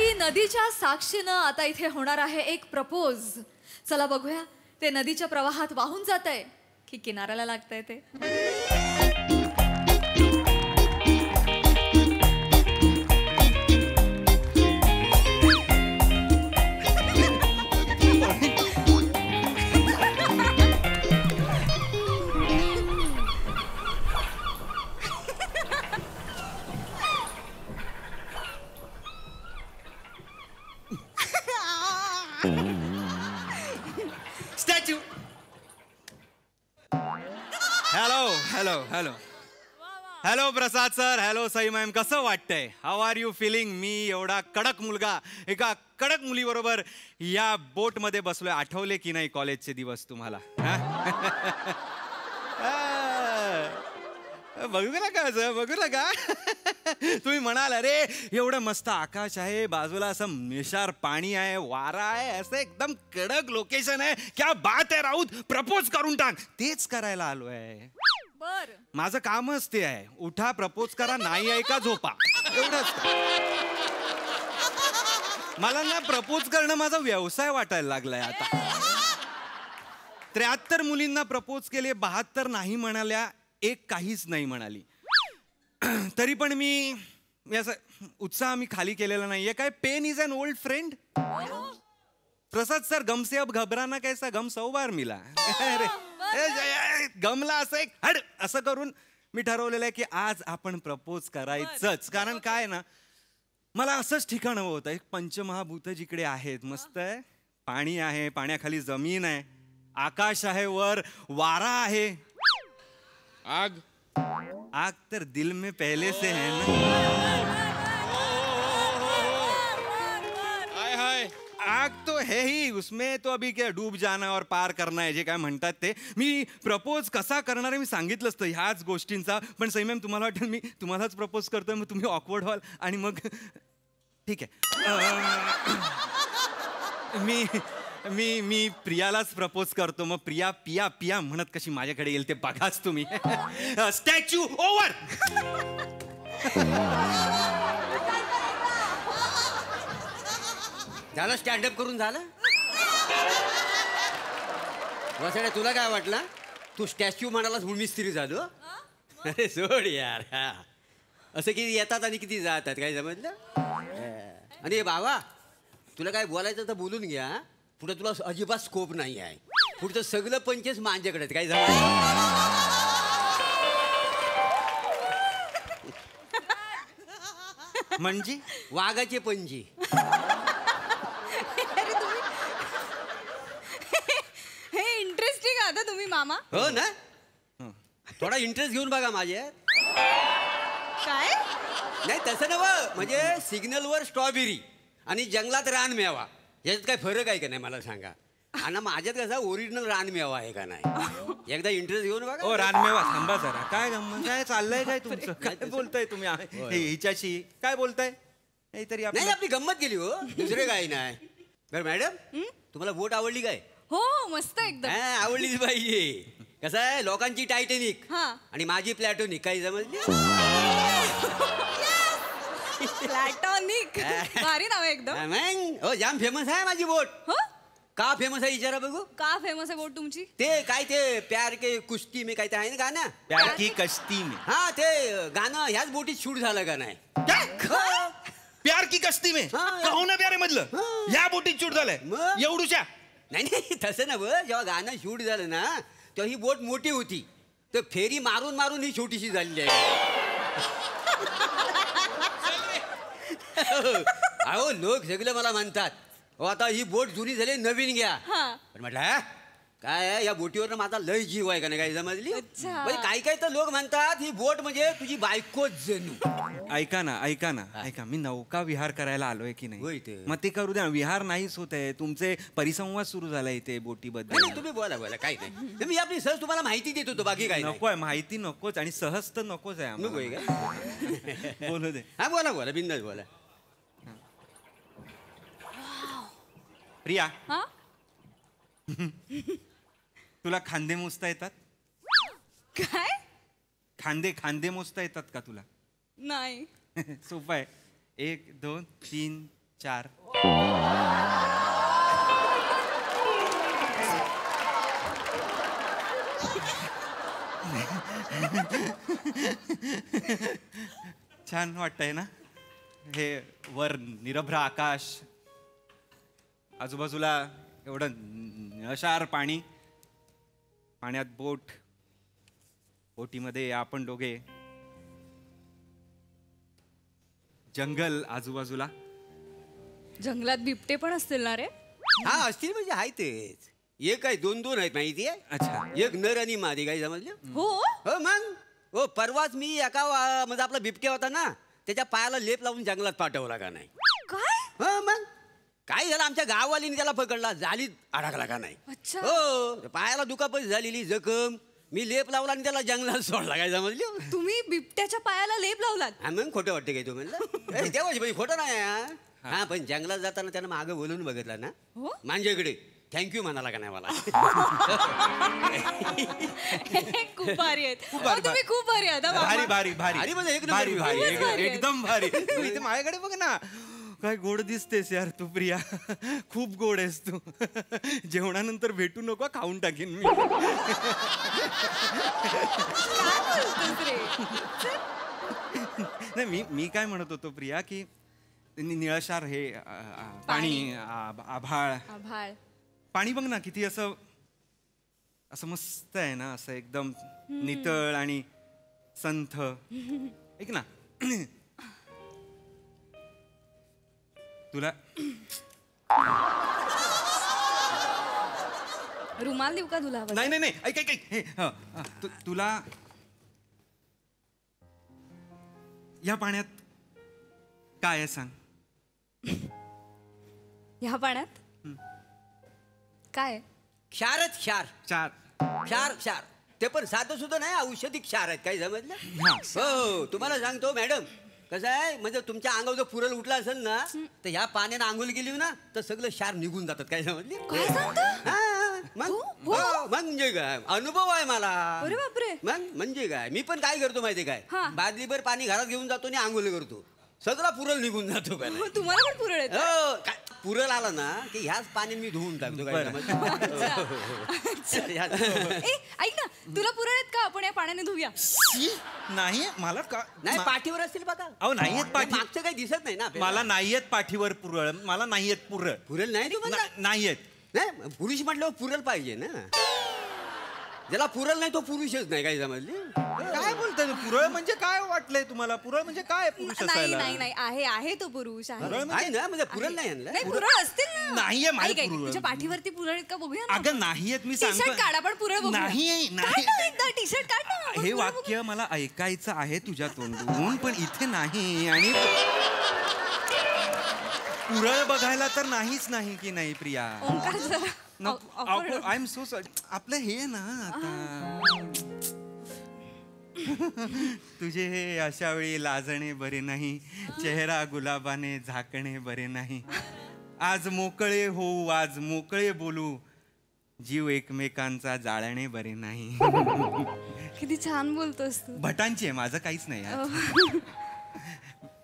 की नदीच्या साक्षीनं आता इथे होणार आहे एक प्रपोज. चला बघूया ते नदीच्या प्रवाहात वाहून जात आहे की किनाऱ्याला लागतंय ते. Statue. Hello hello hello hello Prasad sir. Hello Sai ma'am. कसं वाटतंय? How are you feeling? मी एवढा कडक मुलगा एका कडक मुलीबरोबर या बोटमध्ये बसलोय. आठवले की नाही कॉलेजचे दिवस तुम्हाला? बघू नका असं, बघू नका. तुम्ही म्हणाल अरे एवढं मस्त आकाश आहे, बाजूला असं निशार पाणी आहे, वारा आहे, असं एकदम कडक लोकेशन आहे. क्या बात आहे राऊत, प्रपोज करून टाक. तेच करायला आलोय. बर, माझं कामच ते आहे. उठा, प्रपोज करा, नाही आहे का झोपा, एवढंच. मला ना प्रपोज करणं माझा व्यवसाय वाटायला लागलाय आता. 73 मुलींना प्रपोज केले, 72 नाही म्हणाल्या, एक काहीच नाही म्हणाली. तरी पण मी असं उत्साह मी खाली केलेला नाहीये. काय pain is an old friend. Prasad sir, गम से अब घबराना कैसा, गम 100 बार मिला. गमला असं एक हड असं करून मी ठरवलेलं आहे की आज आपण प्रपोज करायचंच. कारण काय ना, मला असंच ठिकाण हवं होतं. एक पंचमहाभूत जिकडे आहेत, मस्त आहे, पाणी आहे, पाण्याखाली जमीन आहे, आकाश आहे, वर वारा आहे, आग. आग तर दिल में पहले से है ना. हाय हाय, आग तो है ही, उसमें तो अभी क्या डूब जाना और पार करना है, जे काय म्हणतात ते. मी प्रपोज कसा करणार आहे मी सांगितलं असतं ह्याच गोष्टींचा. पण सई मॅम, तुम्हाला वाटेल मी तुम्हालाच प्रपोज करतोय, मग तुम्ही ऑकवर्ड व्हाल आणि मग ठीक आहे. मी मी मी प्रियालाच प्रपोज करतो. मग प्रिया पिया पिया म्हणत कशी माझ्याकडे येईल ते बघाच तुम्ही. Statue over. झालं, स्टँडअप करून झालं. वसाड्या, तुला काय वाटलं? तू स्टॅच्यू म्हणालास म्हणून मी स्त्री झालो? अरे सोड यार. असं किती येतात आणि किती जातात, काय समजलं? आणि बाबा, तुला काय बोलायचं तर बोलून घ्या. पुढे तुला अजिबात स्कोप नाही आहे. पुढचं सगळं पंचेस माझ्याकडे, काय झालं? म्हणजे वाघाचे पंजी. हे इंटरेस्टिंग आता तुम्ही मामा. हो ना, थोडा इंटरेस्ट घेऊन बघा माझ्यात. काय? नाही तसं नव, म्हणजे सिग्नलवर स्ट्रॉबेरी आणि जंगलात रानमेवा याच्यात काय फरक आहे का नाही मला सांगा. आणि माझ्यात कसा ओरिजिनल रानमेवा आहे का नाही, एकदा इंटरेस्ट घेऊन बघा. ओ रानमेवा, थांबा जरा. काय गंमत, काय चाललंय काय तुमचं? काय बोलताय तुम्ही हिच्याशी? काय बोलताय? तरी नाही, आपली गंमत केली हो, दुसरे काय नाही. बरं मॅडम, तुम्हाला बोट आवडली काय? हो, मस्त एकदम. आवडलीच पाहिजे. कसं आहे, लोकांची टायटॅनिक आणि माझी प्लॅटोनिक, काही समजली? प्लॅटॉनिक, भारी नाव आहे एकदम. हो, जाम फेमस आहे माझी बोट. हो, का फेमस आहे विचारा बघू. का फेमस आहे बोट तुमची? ते काय ते प्यार के कुस्ती में काय ते आहे ना गाणं, प्यार की कश्ती में. हा, ते गाणं ह्याच बोटीत शूट झालं का नाही? प्यार की कश्ती में कहो ना प्यारे मधलं या बोटीत शूट झालंय एवढूच्या. नाही नाही, तसं ना बघ, जेव्हा गाणं शूट झालं ना तेव्हा ही बोट मोठी होती, तर फेरी मारून मारून ही छोटीशी झालेली आहे. अहो, लोक सगळे मला म्हणतात, हो आता ही बोट जुनी झाली, नवीन घ्या. पण म्हटलं काय, या बोटीवर माझा लय जीव आहे का नाही, काही समजली? म्हणजे काही काही तर लोक म्हणतात ही बोट म्हणजे तुझी बायकोच जणू. ऐका ना ऐका ना ऐका, मी नौका विहार करायला आलोय की नाही, मग ते करू द्या. विहार नाहीच होत आहे, तुमचे परिसंवाद सुरू झाला इथे बोटीबद्दल. तुम्ही बोला बोला, काही नाही. मी आपली सहज तुम्हाला माहिती देत होतो, बाकी काय नकोय. माहिती नकोच आणि सहज तर नकोच आहे. नकोय का? बोलू दे. हा बोला बोला, बिंदास बोला. प्रिया, तुला खांदे मोजता येतात? काय? खांदे खांदे मोजता येतात का तुला? नाही. सोपं आहे. 1 2 3 4. छान वाटतंय ना हे वर निरभ्र आकाश, आजूबाजूला एवढं निळशार पाणी, पाण्यात बोटीमध्ये आपण दोघे, जंगल आजूबाजूला. जंगलात बिबटे पण असतील ना रे? हा असतील म्हणजे आहेतच. एक आहे, 2 आहेत माहितीये. अच्छा. एक नर आणि मादी, काय समजलं? हो हो मग. हो परवाच मी एका म्हणजे आपला बिबट्या होता ना, त्याच्या पायाला लेप लावून जंगलात पाठवला का नाही. काय? हो मग काय झालं, आमच्या गाववालीने त्याला पकडला, जालीत अडकला का नाही. अच्छा. हो पायाला दुखापत झालेली, जखम, मी लेप लावला आणि त्याला जंगलात सोडला, काय समजलं? तुम्ही बिबट्याच्या पायाला लेप लावलात? हा मग खोटं वाटतं काय तू म्हणलं? तेव्हाच भाई खोटं नाही हा. हा पण जंगलात जाताना त्यानं मागं बोलून बघितलं ना, हो? माझ्याकडे थँक्यू म्हणाला का नाही मला. खूप भारी आहेत. खूप भारी, तुम्ही खूप भारी आहात हा, भारी बाबा. भारी भारी भारी म्हणजे एक नंबर भारी भारी भारी. भारी. एकदम भारी. तू इथे माझ्याकडे बघ ना, काय गोड दिसतेस यार तू प्रिया. खूप गोड आहेस तू. जेवणानंतर भेटू नको, खाऊन टाकीन मी. काय बोलतोस रे? नाही मी काय म्हणत होतो प्रिया की निळशार हे पाणी, आभाळ, आभाळ. पाणी बघ ना किती असं असं मस्त आहे ना, असं एकदम नितळ आणि संथ. ऐक ना, तुला रुमाल देऊ का तुला? नाही नाही नाही, ऐक ऐक ऐक हे, तुला या पाण्यात काय आहे सांग. ह्या पाण्यात काय? क्षारच क्षार, 4. क्षार क्षार. ते पण साधं सुद्धा नाही, औषधी क्षार आहेत, काय समजलं? हा. हो तुम्हाला सांगतो मॅडम, कसं आहे म्हणजे तुमच्या अंगावर जर पुरल उठला असेल ना, तर ह्या पाण्यानं आंघोळ केली ना, तर सगळं क्षार निघून जातात, काय समजली? काय सांगता? हा, मग हो, हो. हो, मग म्हणजे काय अनुभव आहे मला. अरे बापरे. मग म्हणजे काय, मी पण काय करतो माहितीये काय, हा. बादलीभर पाणी घरात घेऊन जातो आणि आंघोळ करतो, सगळा पुरल निघून जातो काय. हो, तुम्हाला पण पुरळ येतं? हो काय पुरल आला ना की ह्याच पाण्याने मी धुवून टाकतो, काय बरं. समजलं? ए, ऐक ना, तुला पुरळ आहेत का? आपण या पाण्याने धुऊया. नाही मला का नाही पाठीवर असतील बघा. अहो नाहीयेत पाठी, मागचं काही दिसत नाही ना आपल्याला. मला नाहीयेत पाठीवर पुरळ, मला नाहीयेत पुरळ. पुरल नाही तुम्हाला? नाहीयेत. नाही पुरुष म्हटल्यावर पुरल पाहिजे ना. ज्याला पुरल नाही तो पुरुषच नाही, काय समजले? काय बोलताय पुरळ म्हणजे काय वाटलंय तुम्हाला? पुरळ म्हणजे काय पुरुष नाही असायला? नाही नाही, आहे आहे तो पुरुष आहे. पुरळ आहे ना, म्हणजे पुरल नाही आणलं. नाही पुरळ असतील ना. नाहीये माझे ऐक, ऐक, पुरळ. तुझ्या पाठीवरती पुरळ आहेत का बघूया ना. अगं नाहीयेत, मी टी-शर्ट सांगतो. काढ, आपण पुरळ बघूया. नाही काढ नाही ना एकदा टी-शर्ट काढ ना. आपण हे पुरळ वाक्य मला ऐकायचं आहे तुझ्या तोंडून, पण इथे नाही. आणि पुरळ बघायला तर नाहीच नाही की नाही प्रिया. बघूया. ओंकार जरा awkward. I am so sorry. आपलं हे ना आता तुझे हे अशा वेळी लाजणे बरे नाही, चेहरा गुलाबाने झाकणे बरे नाही. आज मोकळे होऊ, आज मोकळे बोलू, जीव एकमेकांचा जाळणे बरे नाही. किती छान बोलतोस तू. भटांची आहे, माझं काहीच नाही यार.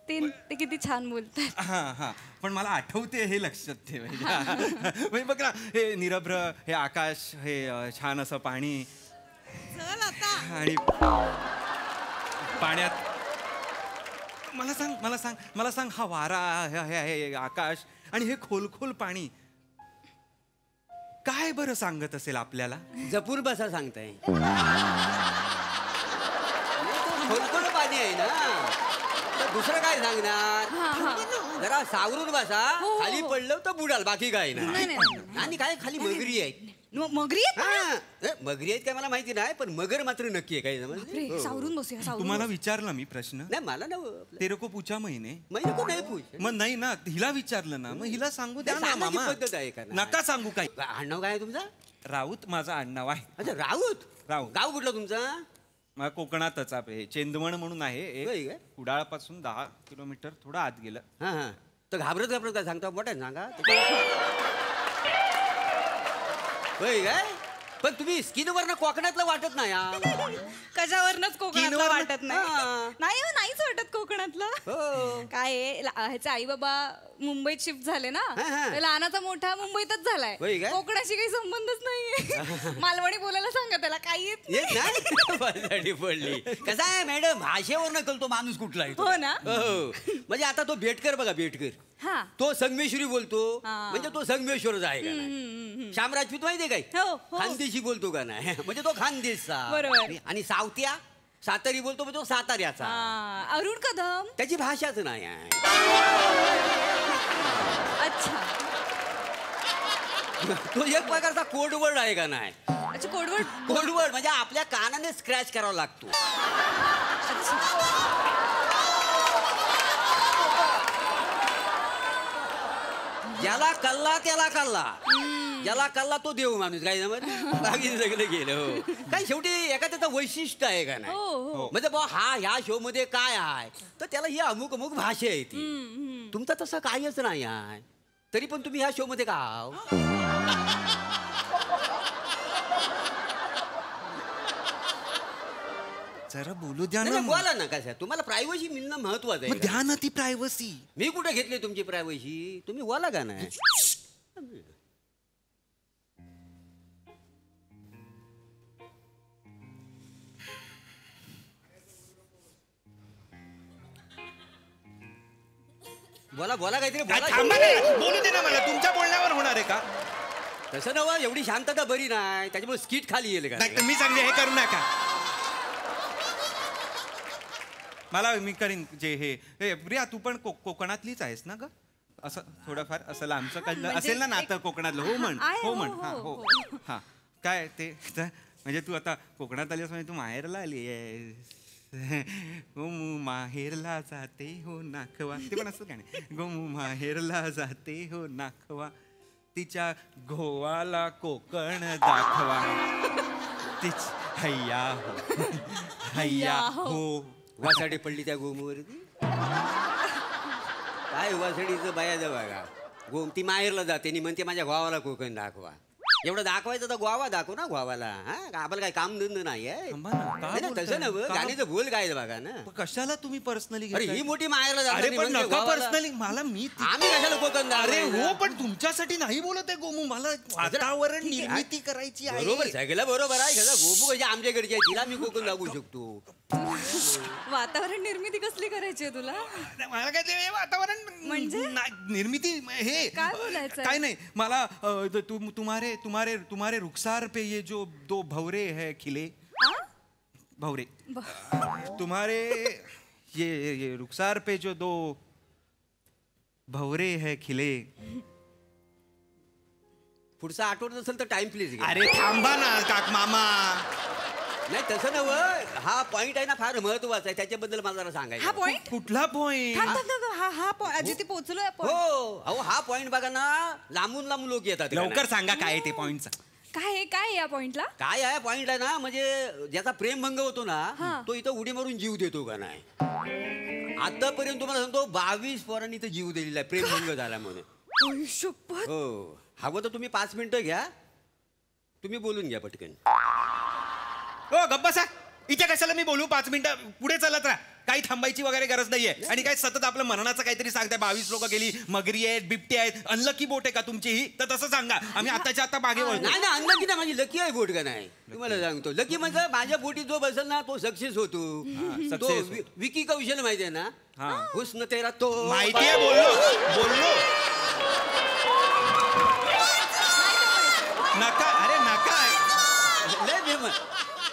ते किती छान बोलतात. हा हा, पण मला आठवते हे लक्षात ठेवायचं. म्हणजे बघ ना, हे निरभ्र, हे आकाश, हे छान असं पाणी, आणि पाण्यात मला सांग हा वारा, हे आकाश आणि हे खोल पाणी काय बरं सांगत असेल आपल्याला? जपून बसा सांगताय. खोलखोल पाणी आहे ना, तर दुसरं काय सांगणार? जरा सावरून बसा, हो. खाली पडलं तर बुडाल, बाकी काय नाही, नाही. नाही. आणि काय खाली मगरी आहेत. मगरी आहेत ना? हा, मगरी आहेत काय मला माहिती नाही, पण मगर मात्र नक्की आहे, काय बापरे, समजलं? सावरून बसूया, सावरून तुम्हाला बसूया. विचारला मी प्रश्न, नाही मला ना तेरे को पूछा मैंने. महिने को नाही पूछ. मग नाही ना, हिला विचारलं ना, मग हिला सांगू द्या ना सांगायची मामा. पद्धत आहे का नाही? नका सांगू काय. आडनाव काय आहे तुमचं? राऊत माझं आडनाव आहे. अच्छा राऊत. राऊत. गाव कुठलं तुमचं? मला कोकणातच आहे, चेंदवण म्हणून आहे होय एक, काय? कुडाळपासून 10 किलोमीटर थोडं आत गेलं. हा हा, तर घाबरत काय सांगता, मोठ्या सांगा. होय काय? पण तुम्ही स्किनवरनं कोकणातलं वाटत नाही हा. कशावरनच कोकणातलं स्किनवरनं- वाटत नाही. हा. नाही हो, नाहीच वाटत कोकणात. कोकणातला हो. काय आहे, ह्याचे आई बाबा मुंबईत शिफ्ट झाले ना हा, हा. तर लहानाचा मोठा मुंबईतच झालाय. होय काय? कोकणाशी काही संबंधच नाहीये. मालवणी बोलायला सांगा त्याला, काही येत नाही. येत ना बरं पडली. कसा आहे मॅडम, भाषेवर नकल तो माणूस कुठला आहे तो. हो ना? हो. म्हणजे आता तो बेटकर बघा, बेटकर हा. तो संगमेश्वरी बोलतो. हा. म्हणजे तो संगमेश्वरच आहे का नाही. श्याम राजपूत माहितीये काय? हो, हो. खानदेशी बोलतो का नाही. म्हणजे तो खानदेशचा. बरोबर. आणि सावत्या सातारी बोलतो म्हणजे तो साताऱ्याचा. अरुण कदम. त्याची भाषाच नाही आहे. अच्छा. तो एक प्रकारचा कोडवर्ड आहे का नाही. अच्छा, कोडवर्ड. कोडवर्ड म्हणजे आपल्या कानाने स्क्रॅच करावा लागतो. ज्याला कल्ला त्याला कल्ला. ज्याला कल्ला तो देव माणूस काय बाकी सगळं गेलं. हो. काय शेवटी एखाद्याचं वैशिष्ट्य आहे का नाही. हो. म्हणजे बा हा ह्या शो मध्ये काय आहे तर त्याला ही अमुक अमुक भाषा आहे ती. तुमचं तसं काहीच नाही आहे, तरी पण तुम्ही ह्या शो मध्ये का आहो? जरा बोलू द्या नाही, ना. नाही, बोला ना. कसं आहे, तुम्हाला प्रायव्हसी मिळणं महत्वाचं मग आहे का? द्या ना ती प्रायव्हसी. मी कुठे घेतली तुमची प्रायव्हसी, तुम्ही बोला का नाही. बोला बोला काहीतरी बोला. थांबा ना, बोलू दे ना मला. तुमच्या बोलण्यावर होणार आहे का? तसं नव्ह, एवढी शांतता बरी नाही, त्याच्यामुळे स्किट खाली येईल का. नाही, मी सांगले हे करू नका. मला मी करीन जे हे प्रिया, तू पण कोकणातलीच आहेस ना ग? असं थोडंफार असं लांबचं काही म्हणजे असेल ना नातं कोकणातलं. हो म्हण, आहे, हो हो, म्हण. हो, हा हो हो. हा. काय ते म्हणजे तू आता कोकणात आलीस म्हणजे तू माहेरला आली आहेस. गोमू माहेरला जाते हो नाखवा, ते पण असं काय नाही. गोमू माहेरला जाते हो नाखवा, तिच्या घोवाला कोकण दाखवा, तिच हैया हो हैया हो. वासाडी पडली त्या गोमूवरती. काय वासाडीचं बाया बघा. गोम ती माहेरला जाते आणि म्हणते माझ्या गावाला कोकण दाखवा. एवढं दाखवायचं तर गोवा दाखव ना गोवाला. हा, आम्हाला काय काम धंद नाही आहे. थांबा ना, का नाही, नाही, तसं बोलताय? नव्ह, का? गाणीचं बोल काय बघा ना. पण कशाला तुम्ही पर्सनली अरे ही मोठी माहेरला जाते अरे आणि पण म्हणते नका गोवाला. पर्सनली. मला मी आम्ही कशाला कोकण अरे दाखवायचं? हो, पण तुमच्यासाठी नाही बोलत आहे गोमू. मला वातावरण ठीक आहे. निर्मिती करायची आहे. बरोबर, सगळं बरोबर आहे. कसं गोपू कशी आमच्याकडची आहे, तिला मी कोकण दाखवू शकतो. वातावरण निर्मिती कसली करायची आहे तुला? मला काय ते वातावरण म्हणजे? निर्मिती हे काय बोलायचंय? काय नाही मला. तुम्हारे तुम्हारे तुम्हारे रुखसार पे ये जो दो भवरे है खिले. भवरे. तुम्हारे ये रुखसार पे जो दो भवरे है खिले. पुढचा आठवत असेल तर टाइम प्लीज. अरे थांबा ना काक मामा. नाही तसं नव, हा पॉइंट आहे ना फार महत्वाचा आहे, त्याच्याबद्दल मला जरा सांगायचं. हा पॉइंट. कुठला पॉइंट? हा पॉइंट अजित पोहोचलोय आपण. हो अहो, हा पॉइंट बघा ना, लांबून लांबून लोक येतात. लवकर सांगा काय आहे ते पॉइंटचा. काय या पॉइंटला? काय आहे पॉइंट आहे ना, म्हणजे ज्याचा प्रेमभंग होतो ना तो इथं उडी मारून जीव देतो का नाही. आतापर्यंत तुम्हाला सांगतो 22 पोरांनी इथं जीव दिलेला आहे प्रेमभंग झाला म्हणून. शपथ. हो, हवं तर तुम्ही 5 मिनिटं घ्या, तुम्ही बोलून घ्या पटकन. हो गप्प बसा. इथे कशाला मी बोलू 5 मिनिटं. पुढे चालत राहा. काही थांबायची वगैरे गरज नाहीये. आणि काय सतत आपलं मरणाचं काहीतरी सांगताय. 22 लोक गेली, मगरी आहेत, बिबटे आहेत. अनलकी बोट आहे का तुमची ही? तर तसं सांगा, आम्ही आताच्या आता मागे वळतो. नाही ना, अनलकी ना, माझी लकी आहे बोट का नाही. तुम्हाला सांगतो लकी म्हणजे माझ्या बोटीत जो बसेल ना तो सक्सेस होतो. तो success. विकी कौशल माहिती आहे ना. हुस्न तेरा तो माहिती आहे. बोललो नका. अरे नका. लय फेमस.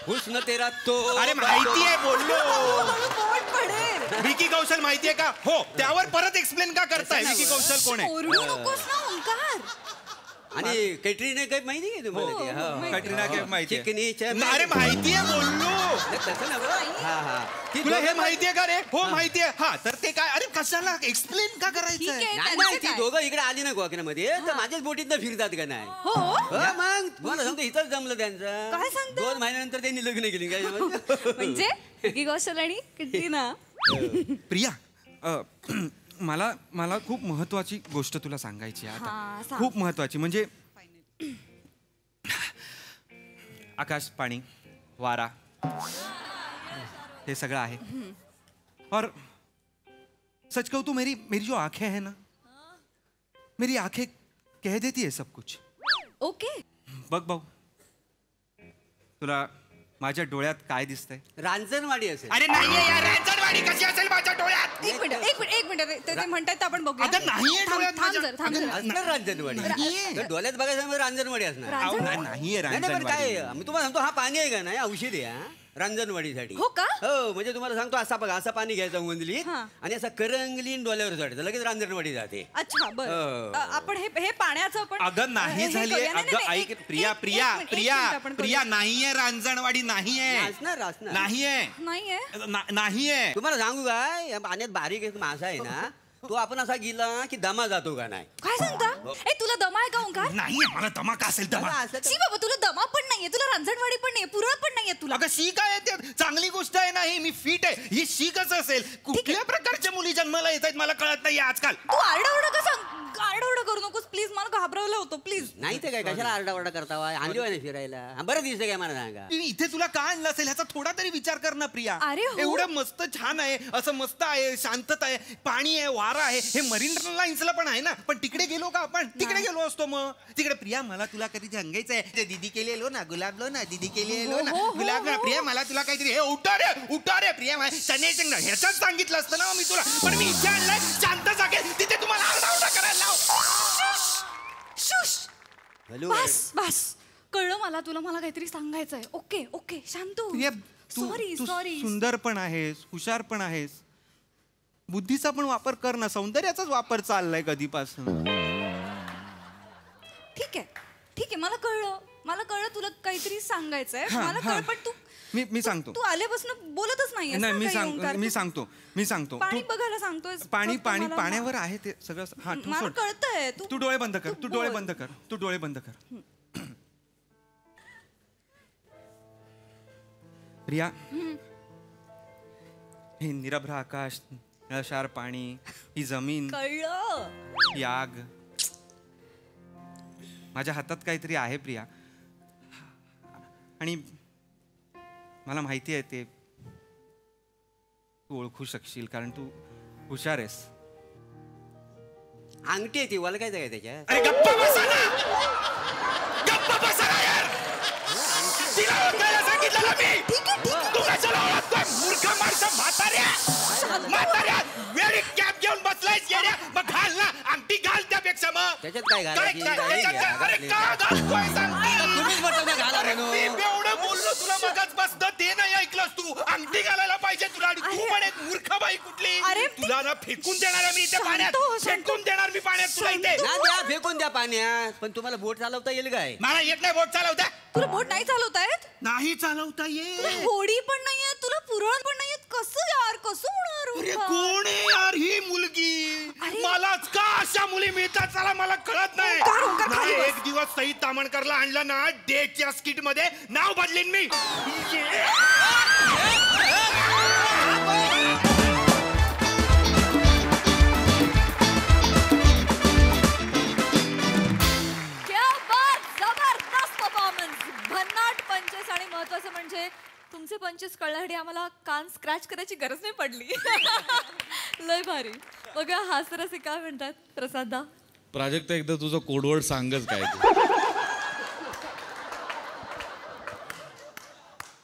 हुस्न तेरा तो. अरे माहिती आहे. बोललो. पोट पडेल. विकी कौशल माहिती आहे का? हो, त्यावर परत एक्सप्लेन का करताय? विकी कौशल कोण आहे? ओरडू नकोस ना ओंकार. आणि कॅटरीना कैफ माहिती आहे तुम्हाला ती? हो. कटरीना कैफ माहिती आहे. चिकनीच्या अरे माहिती आहे. बोललो. तसं ना बरं? हा ती तुला हे दोघं- माहिती आहे का रे? हो माहिती आहे. हा तर ते काय? अरे कशाला एक्सप्लेन का करायचं? ठीक आहे. नाही त्यांचं नाही, ती काय? दोघं इकडे आली ना गोवाकीमध्ये तर माझ्याच बोटीत फिरतात का नाही. हो. मग तुम्हाला सांगतो इथंच जमलं त्यांचं. काय सांगता? 2 महिन्यानंतर त्यांनी लग्न केली काय. म्हणजे विकी कौशल आणि कटरीना. प्रिया, मला खूप महत्वाची गोष्ट तुला सांगायची आहे हा, आता. सांग. खूप महत्वाची. म्हणजे आकाश, पाणी, वारा हे सगळं आहे. और सच कहूं तो मेरी मेरी जो आंखें हैं ना, मेरी आंखें कह देती है सब कुछ. ओके. बघ भाऊ, तुला माझ्या डोळ्यात काय दिसतंय? रांजणवाडी असेल. अरे नाहीये यार, रांजणवाडी कशी असेल माझ्या डोळ्यात? एक मिनिट ते म्हणतात ते आपण बघूया. अगं नाहीये डोळ्यात थांब माझ्या. जरा, थांब जरा. असणार रांजणवाडी. नाहीये. तर डोळ्यात बघायचं म्हणजे रांजणवाडी असणार. अहो, नाहीये नाही नाही, पण रांजणवाडी. काय मी तुम्हाला सांगतो, हा पाणी आहे का नाही, औषध आहे हा रांजणवाडीसाठी. हो का? हो, म्हणजे तुम्हाला सांगतो, असा बघा, असं पाणी घ्यायचं उंगलीत हा. आणि असं करंगलीन डोल्यावर चढतं, लगेच रांजणवाडी जाते. अच्छा बरं. हो. आपण हे पाण्याचं आपण अगं नाही हे झालीये. करूया. नाही, अगं नाही, ऐक एक- प्रिया एक- प्रिया एक मिनिट, प्रिया एक मिनिट आपण प्रिया करूया. नाहीये रांजणवाडी, नाहीये. असणार असणार. नाहीये. नाहीये. नाहीये. तुम्हाला सांगू काय, या पाण्यात बारीक एक मासा आहे ना, तो आपण असा गेला की दमा जातो का नाही. काय सांगता? ए तुला दमा आहे का ओंकार? नाहीये, मला दमा का असेल दमा? मला असं शी बाबा, तुला दमा पण नाहीये, तुला रांजणवाडी पण नाहीये, पुरळ पण नाहीये तुला. अगं शी काय आहे ते? चांगली गोष्ट आहे ना ही. मी फिट आहे. ही शी कसं असेल? कुठल्या प्रकारच्या मुली जन्माला येत आहेत मला कळत नाही आजकाल. तू आरडाओरडा का सांग? आरडाओरडा करू नकोस प्लीज, मला घाबरवलं होतं प्लीज. नाही ते काय, कशाला आरडाओरडा करता वा? आणली नाही फिरायला. हा, बरं दिसतं काय मला सांगा. मी इथे तुला का आणलं असेल ह्याचा थोडा तरी विचार कर ना प्रिया. अरे हो. एवढं मस्त छान आहे, असं मस्त आहे, शांतता आहे, पाणी आहे, वारा आहे. हे मरीन लाईन्सला पण आहे ना. पण तिकडे गेलो का आपण? तिकडे गेलो असतो मग. तिकडे प्रिया मला तुला कधी सांगायचंय, ते दीदी केलेलो ना, गुलाबलो ना, दीदी केलेलो ना, गुलाब ना. प्रिया मला तुला काहीतरी हे उठा रे प्रिया, ह्याच्यात सांगितलं असतं ना मी तुला. पण मी इथे आणलंय शांत जागेत, तिथे तुम्हाला आरडाओरडा करायला लाव. शुश. हॅलो. बस कळलं मला काहीतरी सांगायचंय. ओके ओके शांत हो. प्रिया, तू सॉरी तू सॉरी. सुंदर पण आहेस, हुशार पण आहेस, बुद्धीचा पण वापर कर ना. सौंदर्याचाच वापर चाललाय कधीपासून. ठीक आहे मला कळलं तुला काहीतरी सांगायचंय. हा, मला हा. कळलं, पण तू मी सांगतो. तू आल्यापासून बोलतच नाहीये. नाही मी सांगतो. पाणी बघायला सांगतोय. पाण्यावर आहे ते सगळं. हा तू मला सोड. कळतंय. तू डोळे बंद कर. तू तू डोळे बोल. बंद कर. तू डोळे बंद कर. प्रिया, हे निरभ्र आकाश, निळशार पाणी, ही जमीन, कळलं. ही आग, माझ्या हातात काहीतरी आहे प्रिया. आणि मला माहिती आहे ते तू ओळखू शकशील, कारण तू हुशार आहेस. अंगठी आहे ती, वलगायचं काय त्याच्यात? अरे गप्पा बसा ना! गप्पा बसा ना यार! तिला ओळखायला सांगितलं ना मी! तू कशाला ओळखतोय? मूर्ख माणसं, म्हाताऱ्या! वेळी कॅप घेऊन बसलायस येड्या! मग घाल ना, अंगठी घाल त्यापेक्षा मग! त्याच्यात काय घालायची? त्याच्यात काय? अरे का घालतोय सांग? तुम्हीच म्हटलं ना घाला अरे म्हणून. मी एवढं बोललो तुला मगाच बसतं, ते नाही ऐकलंस तू. अंगठी घालायला पाहिजे तुला. आणि तू पण एक मूर्ख बाई कुठली. अरे तुला ना फेकून देणार आहे मी इथे पाण्यात. फेकून देणार मी पाण्यात तुला इथे. ना द्या, फेकून द्या पाण्यात. पण तुम्हाला बोट चालवता येईल काय? मला येत नाही बोट चालवता. तुला बोट नाही चालवता येत? नाही चालवता तुला येत. होडी पण नाहीये, तुला पुरण पण नाहीये. कसं यार, कसं होणार अरे ओंकार? कोण आहे यार ही मुलगी? अरे. मलाच का अशा मुली मिळतात चला मला कळत नाही. ओंकार, खाली बस. एक दिवस सई तामणकरला आणलं ना डेटच्या स्किट मध्ये, नाव बदलेन मी. क्या बात! जबरदस्त परफॉर्मन्स, भन्नाट पंचेस. आणि महत्वाचं म्हणजे तुमचे पंचेस कळण्यासाठी आम्हाला कान स्क्रॅच करायची गरज नाही पडली. लय भारी. बघा हास्यरसिक काय म्हणतात प्रसादा. प्राजक्ता, एकदा तुझं कोडवर्ड सांगच काय ते.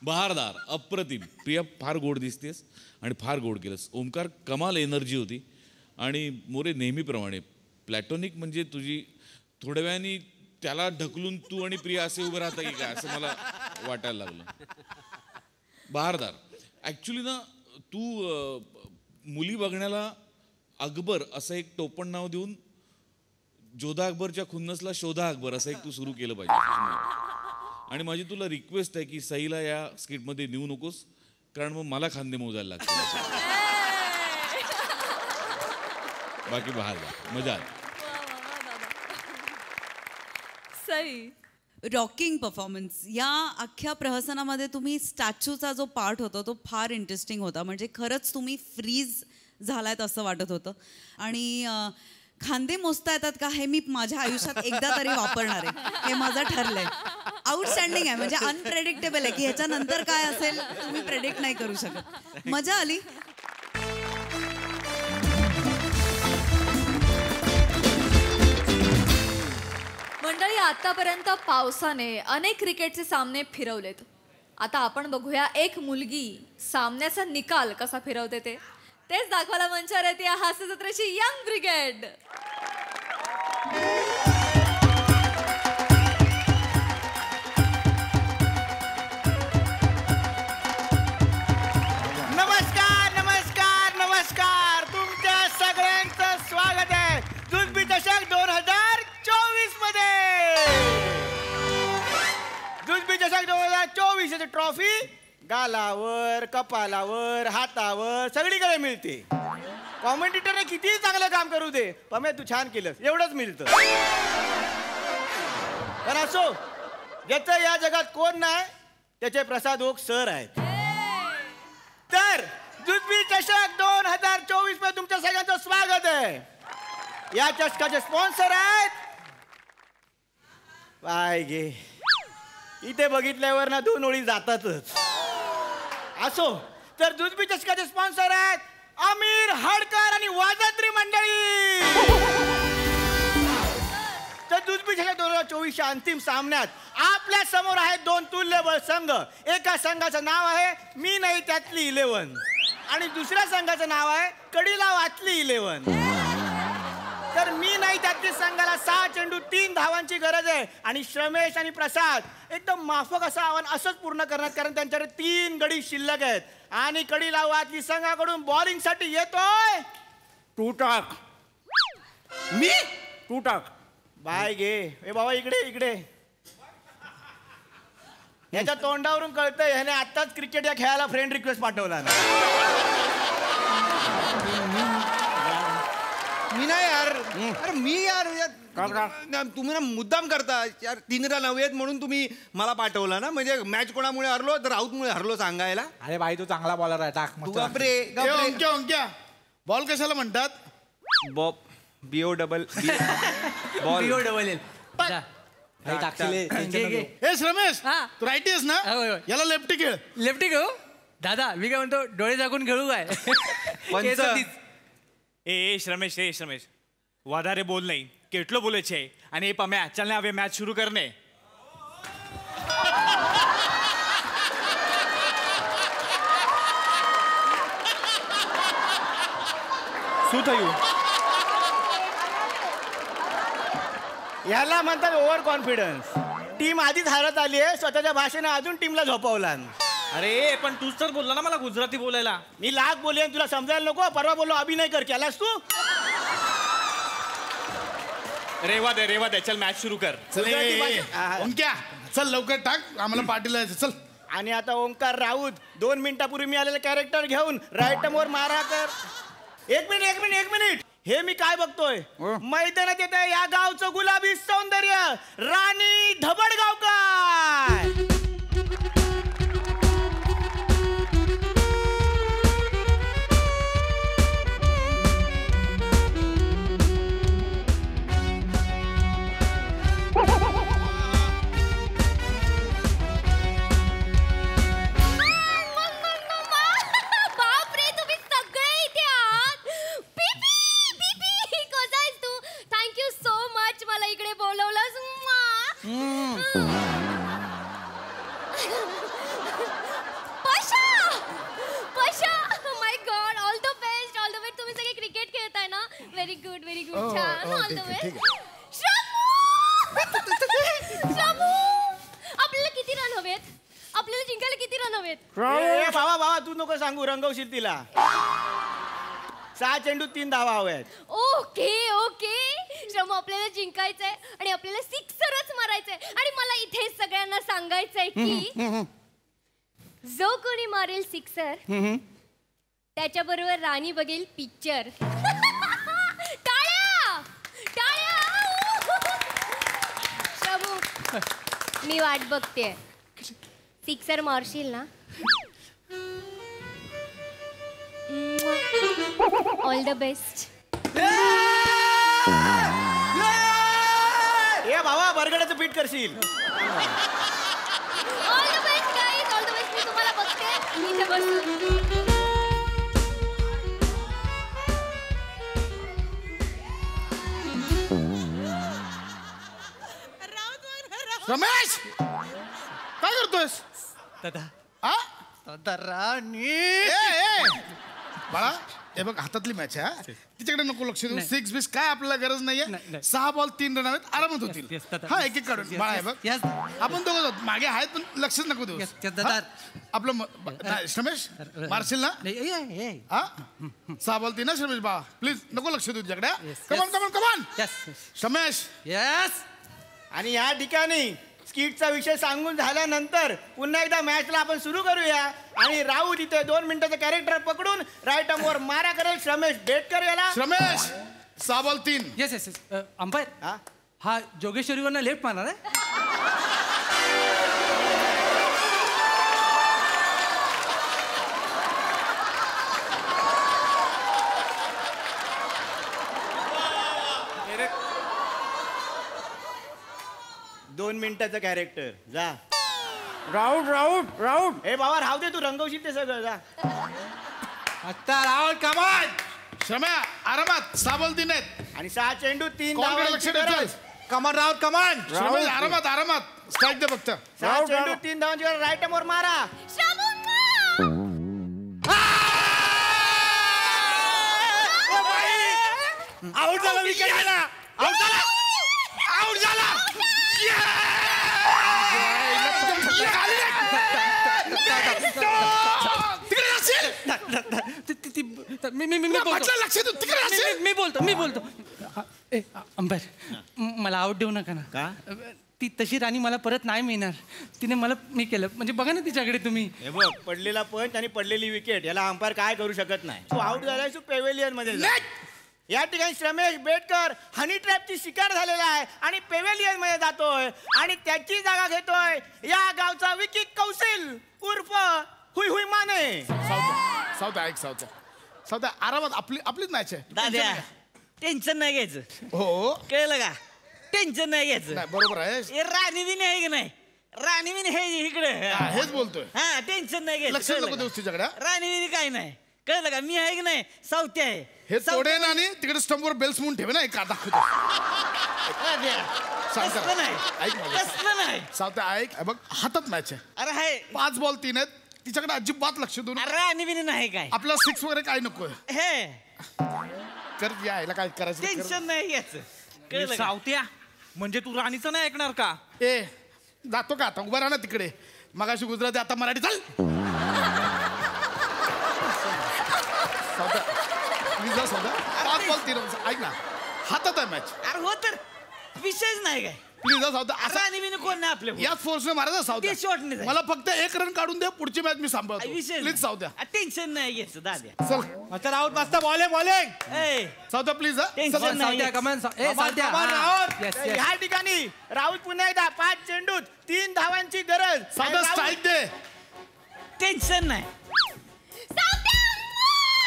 बहारदार, अप्रतिम. प्रिया, फार गोड दिसतेस आणि फार गोड केलंस. ओंकार, कमाल एनर्जी होती. आणि मोरे, नेहमीप्रमाणे प्लॅटॉनिक म्हणजे तुझी थोड्या वेळाने त्याला ढकलून तू आणि प्रिया असे उभे राहता की काय असं मला वाटायला लागलं. बहारदार. ॲक्च्युली ना तू मुली बघण्याला अकबर असं एक टोपण नाव देऊन जोधा अकबरच्या खुन्नसला शोधा अकबर असं एक तू सुरू केलं पाहिजे. आणि माझी तुला रिक्वेस्ट आहे की सईला या स्किटमध्ये नेऊ नकोस, कारण मग मला खांदे मोजायला लागतील. बाकी बहारदार, मजा आली. सई. Rocking performance. या अख्ख्या प्रहसनामध्ये तुम्ही स्टॅच्यूचा जो पार्ट होता तो फार इंटरेस्टिंग होता. म्हणजे खरंच तुम्ही फ्रीज झालायत असं वाटत होतं. आणि खांदे मोजता येतात का हे मी माझ्या आयुष्यात एकदा तरी वापरणार आहे, हे माझं ठरलंय. आउटस्टँडिंग आहे, म्हणजे अनप्रेडिक्टेबल आहे की ह्याच्यानंतर काय असेल तुम्ही प्रेडिक्ट नाही करू शकत. मजा आली. मंडळी, आतापर्यंत पावसाने अनेक क्रिकेटचे सामने फिरवलेत. आता आपण बघूया एक मुलगी सामन्याचा निकाल कसा फिरवते तेच दाखवायला मंचावर येते या हास्य जत्रेची यंग ब्रिगेड. नमस्कार नमस्कार नमस्कार, तुमच्या सगळ्यांचं स्वागत आहे जुजबी चषक 2024 मध्ये. जुजबी चषक 2024 ची ट्रॉफी गालावर, कपालावर, हातावर सगळीकडे मिळते. कॉमेंटेटरने किती चांगलं काम करू दे, पमे तू छान केलंस एवढंच मिळतं. पण असो, ज्याचं या जगात कोण नाही त्याचे प्रसाद ओक सर आहेत. तर जुजबी चषक 2024 मध्ये तुमच्या सगळ्यांचं स्वागत आहे. या चषकाचे स्पॉन्सर आहेत पाय गे, इथे बघितल्यावर ना 2 ओळी जातातच. असो, तर जुजबी चषकाचे स्पॉन्सर आहेत आमिर हडकर आणि वाजंत्री मंडळी. तर जुजबी चषक 2024 अंतिम सामन्यात आपल्या समोर आहेत 2 तुल्यबळ संघ. एका संघाचं नाव आहे मी नाही त्यातली 11 आणि दुसऱ्या संघाचं नाव आहे कडीला वाचली 11. तर मी नाही त्यातली संघाला 6 चेंडू 3 धावांची गरज आहे आणि श्रमेश आणि प्रसाद एकदम माफक असं आव्हान असंच पूर्ण करण्यात, कारण त्यांच्याकडे 3 गडी शिल्लक आहेत. आणि कडीला वाचली संघाकडून बॉलिंग साठी येतोय टूटाक. मी टूटाक बाय गे. ए बाबा इकडे इकडे. ह्याच्या तोंडावरून कळतंय ह्याने आत्ताच क्रिकेट या खेळाला फ्रेंड रिक्वेस्ट पाठवला ना. मी नाही यार, अरे मी यार तुम्ही ना मुद्दाम करता यार. 3 रन हवे आहेत म्हणून तुम्ही मला पाठवला ना. म्हणजे मॅच कोणामुळे हरलो तर राऊतमुळे हरलो सांगायला. अरे भाई तू चांगला बॉलर आहे, टाक तू गपरे. बॉल कशाला म्हणतात? बॉब BO डबल बॉल हे श्रमेश, तू राईटी आहेस ना? याला लेफ्टी खेळ. लेफ्टी घेऊ दादा. मी काय म्हणतो, डोळे झाकून खेळू काय? ए श्रमेश, ए श्रमेश, વધારે બોલ નહીં, કેટલો બોલે છે? અને એ પમે ચાલ ને હવે મેચ શરૂ કરને. શું થયું? याला म्हणतात ओव्हर कॉन्फिडन्स. टीम आधीच हारत आली आहे, स्वतःच्या भाषेने अजून टीमला झोपवला. अरे पण तूच तर बोलला ना मला गुजराती बोलायला. मी लाख बोलेन, तुला समजायला नको. परवा बोललो अभिनय कर, केलास तू? रेवा दे चल मॅच सुरू कर. ओंक्या चल लवकर टाक, आम्हाला पार्टीला जायचं. चल. आणि आता ओंकार राऊत 2 मिनिटापूर्वी मी आलेलं कॅरेक्टर घेऊन राईटमवर मारा कर. एक मिनिट. हे मी काय बघतोय? मैदानात येत आहे या गावचं गुलाबी सौंदर्य, राणी धबडगावकर. बाबा तू नको सांगू, रंगवशील तिला. 6 चेंडू 3 धावा हव्यात. ओके श्रम, आपल्याला जिंकायचंय आणि आपल्याला सिक्सरच मारायचंय. आणि मला इथे सगळ्यांना सांगायचंय की जो कोणी मारेल सिक्सर त्याच्याबरोबर राणी बघेल पिक्चर. टाळ्या टाळ्या. श्रमू, मी वाट बघते. सिक्सर मारशील ना? All the best. ए बाबा, बरगड्याचं पीठ करशील. All the best guys, all the best. मी तुम्हाला बघते इथे बसून. रमेश काय करतोयस दादा हा दादा राणी बाळा हे बघ हातातली मॅच आहे हा. तिच्याकडे नको लक्ष देऊ 6 बिस काय आपल्याला गरज नाहीये नाही. 6 बॉल 3 रन आहेत आरामात होतील yes, दादा. हा एक एक काढून बाळा आहे बघ Yes. आपण दोघं जाऊ. मागे आहेत पण लक्षच नको देऊ Yes, दादा. हा? आपलं श्रमेश मारशील ना हा 6 बॉल 3 ना श्रमेश बाळा प्लीज नको लक्ष देऊ तुझ्याकडे कमान कमान कमान श्रमेश यस. आणि या ठिकाणी स्किटचा विषय सांगून झाल्यानंतर पुन्हा एकदा मॅचला आपण सुरू करूया आणि राहू तिथे 2 मिनिटाचं कॅरेक्टर पकडून राईट वर मारा करेल श्रमेश बेटकर याला. श्रमेश 6 ball 3 yes yes yes umpire हा जोगेश्वरीवरनं लेफ्ट मारणार आहे. दोन मिनिटाचं कॅरेक्टर जा. Round round round. हे बाबा राहू दे तू रंगवशील ते सगळं जा. आता राऊंड कमान. श्रम्या आरामात 6 बॉल 3 आहेत आणि 6 चेंडू 3 कोणाकडे लक्ष द्यायचं कमान राऊंड कमान. श्रमेश आरामात आरामात स्ट्राईक दे फक्त 6 चेंडू 3 धावांची राईट वर मारा. आउट झाला विकेट गेला. आउट झाला आउट झाला. मी बोलतो अंपायर मला आउट देऊ नका ना. ती तशी राणी मला परत नाही मिळणार. तिने मला मी केलं म्हणजे बघा ना तिच्याकडे तुम्ही. हे बघ पडलेला पंच आणि पडलेली विकेट याला अंपायर काय करू शकत नाही. तू आउट झालाय तू पेवेलियन मध्ये जा. या ठिकाणी श्रमेश बेटकर हनी ट्रॅपची शिकार झालेला आहे आणि पेवेलियन मध्ये जातोय आणि त्याची जागा घेतोय या गावचा विकी कौशल उर्फ हुई हुई माने. साऊथ ऐक साऊथ आरामात आपलीच मॅच आहे दाद्या टेन्शन नाही घ्यायचं. हो कळलं का टेन्शन नाही घ्यायचं. नाही बरोबर आहे हे राणी बिनी आहे की नाही राणी बिनी हे इकडे हेच बोलतोय हा टेन्शन नाही घ्यायचं. लक्ष नको देऊ तुझ्याकडे राणी बिनी काय नाही कळलं का मी आहे की नाही सावती आहे. हे तोडे ना आणि तिकडे स्टंपवर बेल्स म्हणून ठेवे ना एक दाखवतो कसलं नाही ऐक कसलं नाही. सावते ऐक बघ हातात मॅच आहे अरे हाय 5 बॉल 3 आहेत तिच्याकडे अजिबात लक्ष देऊ अरे राणी बिनी नाही काय आपला 6 वगैरे काय नको हे कर यायला काय करायचं टेन्शन नाही घ्यायचं. कळलं का? सावत्या म्हणजे तू राणीचं नाही ऐकणार का. ए जातो का आता उभा राहा ना तिकडे मगाशी गुजराती आता मराठी चाल प्लीज जा सौदा 5 बॉल 3 ऐक ना हातात आहे मॅच. अरे हो तर विषयच नाही काय. प्लीज जा सौदा राणी बिनी कोण नाही आपल्या याच फोर्सने मारायचा सावदा ते शॉट नाही मला फक्त 1 रन काढून दे पुढची मॅच मी सांभाळतो विषय प्लीज सावदा टेन्शन नाही घ्यायचं दाद्या. चल आता आउट मस्त bowling A Savda please tension नाही सावत्या कमान या ठिकाणी राहुल पुन्हा एकदा 5 चेंडूत 3 धावांची गरज. सावदा स्ट्राईक दे टेन्शन नाही.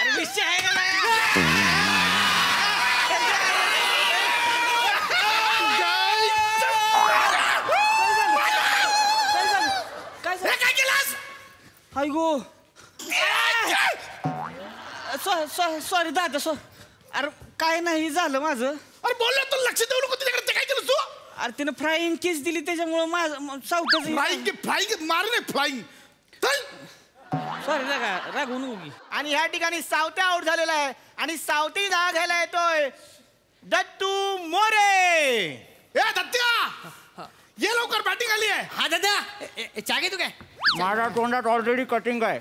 अरे विषय आहे का नाही. काय केलास. गो सॉरी दादा अरे काय नाही झालं माझं. अरे बोललो तू लक्ष देऊ नको तिच्याकडे ते काय केलं तू. अरे तिने फ्राईंग केस दिली त्याच्यामुळं माझं सावताचं फ्लाइंग मारले फ्लाइंग सॉरी रागवू नको. आणि या ठिकाणी सावत्या आउट झालेला आहे आणि सावती जागा घ्यायला येतोय दत्तू मोरे. ए दत्त्या ये लवकर बॅटिंग आली आहे. हा दादा चागे तू काय माझ्या तोंडात ऑलरेडी कटिंग आहे.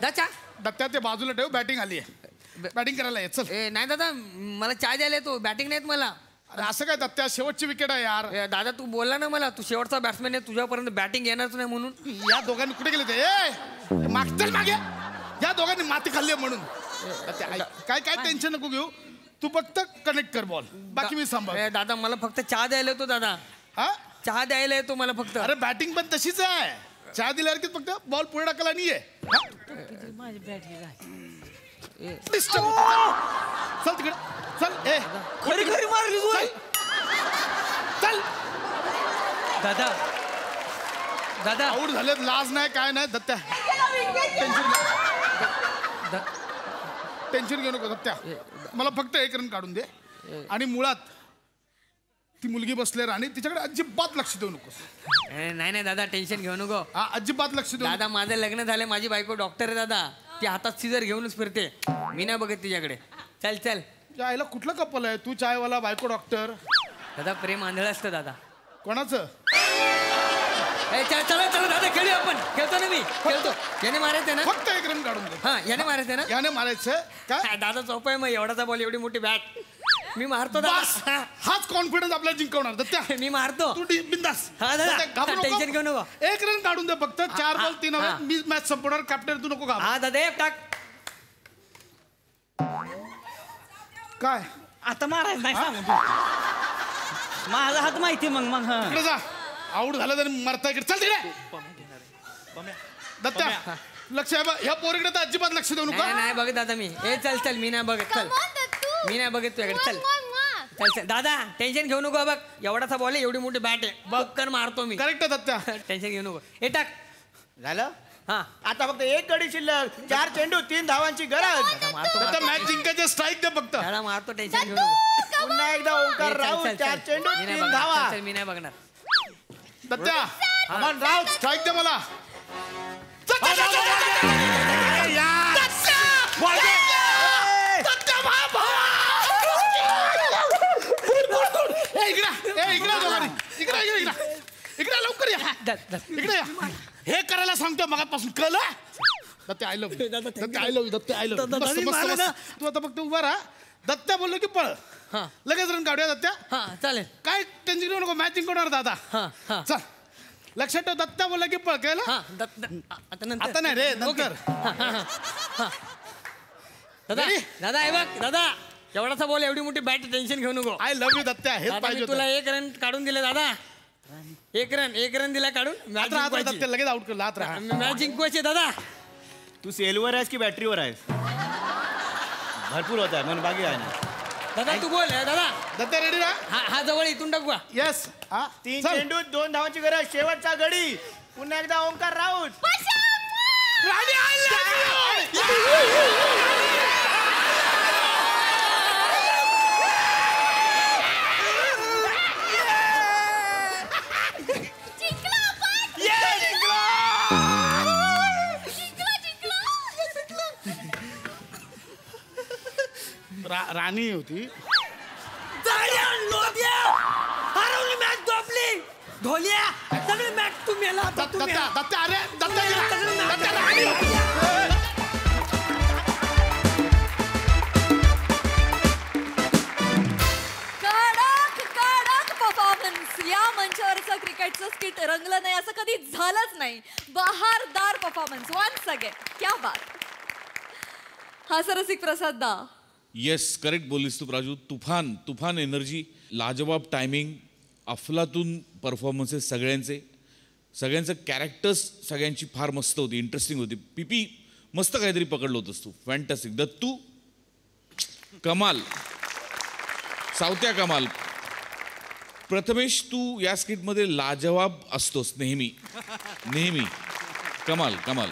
दाचा दत्त्या ते बाजूला ठेव बॅटिंग आली आहे बॅटिंग करायला ये चल. नाही दादा मला चाय द्यायला येतो बॅटिंग नाहीत मला. अरे असं काय दत्त्या शेवटची विकेट आहे यार. दादा तू बोलला ना मला तू शेवटचा बॅट्समॅन आहे तुझ्यापर्यंत बॅटिंग येणारच नाही म्हणून. या दोघांनी कुठे गेले ते मागतील मागे या दोघांनी माती खाल्ली आहे म्हणून. काय काय टेन्शन नको घेऊ तू फक्त कनेक्ट कर बॉल बाकी मी सांभाळ. दादा मला फक्त चहा द्यायला येतो दादा. हा चहा द्यायला येतो मला फक्त. अरे बॅटिंग पण तशीच आहे चहा दिल्यावर की फक्त बॉल पुढे टाकला नाहीये. चल तिकडे चल ए खरी खरी मारली तू. चल दादा दादा आऊट झालेत लाज नाही काय नाही दत्त्या टेन्शन घेऊ नको दत्त्या मला फक्त 1 रन काढून दे आणि मुळात ती मुलगी बसले राणी तिच्याकडे अजिबात लक्ष देऊ नकोस. नाही नाही दादा टेन्शन घेऊ नको. हा अजिबात लक्ष देऊ दादा माझं लग्न झालं, माझी बायको डॉक्टर आहे दादा. ती हातात सिजर घेऊनच फिरते, मी नाही बघत तिच्याकडे. चल चल. आईला कुठलं कपल आहे? तू चायवाला, बायको डॉक्टर. दादा प्रेम आंधळ असतं दादा. कोणाचं? चला चला दादा खेळू आपण. खेळतो ना मी, खेळतो. याने मारायचं ना? फक्त एक रन काढून दे. हा याने मारायचं ना? याने मारायचं काय? दादा सोपं आहे. मग एवढाचा बॉल, एवढी मोठी बॅट, मी मारतो दादा. हाच कॉन्फिडन्स आपल्याला जिंकवणार. दत्त्या मी मारतो. तू बिंदास. हा दादा टेन्शन घेऊ नको. एक रन काढून दे फक्त. 4 बॉल 3 हवे. मी मॅच संपवणार. कॅप्टन तू नको. हा दादा एक टाक. काय आता मारायचं नाही सांगू तू. माझा हात माहिती मग मग इकडे जा. आऊट झालं तरी मरता इकडे. चल तिकडे. दत्त्या लक्ष आहे बघ. ह्या पोरीकडे तर अजिबात लक्ष देऊ नका. नाही बघत दादा मी. चल चल मी नाही बघत. चल मी नाही बघत तुझ्याकडे. चल चल चल दादा टेन्शन घेऊ नको. बघ एवढाचा बॉल आहे, एवढी मोठी बॅट आहे. बघ कर मारतो मी. करेक्ट आहे दत्त्या. टेन्शन घेऊ नको. हे टाक. झालं. हा आता फक्त एक गडी शिल्लक. 4 चेंडू 3 धावांची गरज. दत्त्या मॅच जिंकायचे. स्ट्राईक दे फक्त. त्याला मारतो. टेन्शन घेऊ नको. पुन्हा एकदा ओंकार राऊत. 4 चेंडू 3 धावा. मी नाही बघणार. दत्त्या अमन राऊत स्ट्राईक दे मला. इकडे लवकर या. इकडे या. हे करायला सांगतो मगापासून. कळलं? Dattya I love. Dattya I love. Dattya I love. तू आता फक्त उभा राहा. दत्त्या बोललो की पळ. लगेच रन काढूया दत्त्या. हा चालेल. काय टेन्शन घेऊ नको. मॅच जिंकवणार दादा. चल लक्षात ठेव. दत्त्या बोलला की पळ. कळलं? आता नाही रे नंतर. दादा दादा हे बघ दादा एवढाचा बॉल, एवढी मोठी बॅट. टेन्शन घेऊ नको. I love you Dattya. हेच पाहिजे. तुला 1 रन काढून दिले दादा. 1 रन दिला काढून. मॅच दत्त्या लगेच आउट करला. आत राहा. मॅच जिंकवायची दादा. तू सेलवर आहेस की बॅटरीवर आहेस? भरपूर होत आहे मन बाकी आहे ना. दादा तू बोल. दादा दत्त्या रेडी राहा. हा जवळ इथून टाकू. येस. 3 चेंडू 2 धावांची गरज. शेवटचा गडी. पुन्हा एकदा ओंकार राऊत. राणी होती. हरवली मॅच. झोपली ढोलिया. सगळी मॅच तू मेला. दत्त्या अरे दत्त्या परफॉर्मन्स. या मंचावरचं क्रिकेटचं स्किट रंगलं नाही असं कधी झालंच नाही. बहारदार परफॉर्मन्स वन्स अगेन. क्या बात. हा सरसिक प्रसाद दा. येस करेक्ट बोललीस तू प्राजू. तुफान एनर्जी, लाजवाब टायमिंग, अफलातून परफॉर्मन्सेस सगळ्यांचं कॅरेक्टर्स सगळ्यांची फार मस्त होती, इंटरेस्टिंग होती. पीपी मस्त काहीतरी पकडलं होतंस तू. फॅन्टॅस्टिक. दत्तू कमाल. सावत्या कमाल. प्रथमेश तू या स्किटमध्ये लाजवाब असतोस नेहमी. कमाल.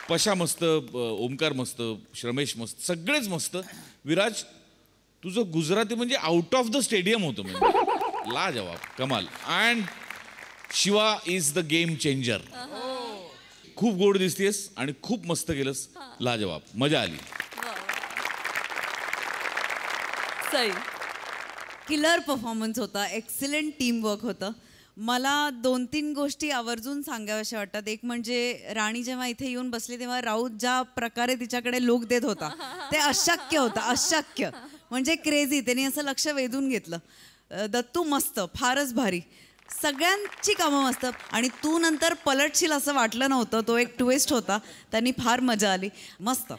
पशा मस्त, ओमकार मस्त, श्रमेश मस्त, सगळेच मस्त. विराज तुझं गुजराती म्हणजे आउट ऑफ द स्टेडियम होतं. म्हणजे लाजवाब. कमाल. And Shiva is the game changer. खूप गोड दिसतेस आणि खूप मस्त केलंस. लाजवाब. मजा आली. सई किलर परफॉर्मन्स होता. एक्सलंट टीमवर्क होतं. मला 2-3 गोष्टी आवर्जून सांगाव्याशा वाटतात. एक म्हणजे राणी जेव्हा इथे येऊन बसली तेव्हा राऊत ज्या प्रकारे तिच्याकडे लुक देत होता ते अशक्य होतं. अशक्य म्हणजे क्रेझी. त्यांनी असं लक्ष वेधून घेतलं. दत्तू मस्त, फारच भारी. सगळ्यांची कामं मस्त. आणि तू नंतर पलटशील असं वाटलं नव्हतं. तो एक ट्विस्ट होता. त्यांनी फार मजा आली. मस्त.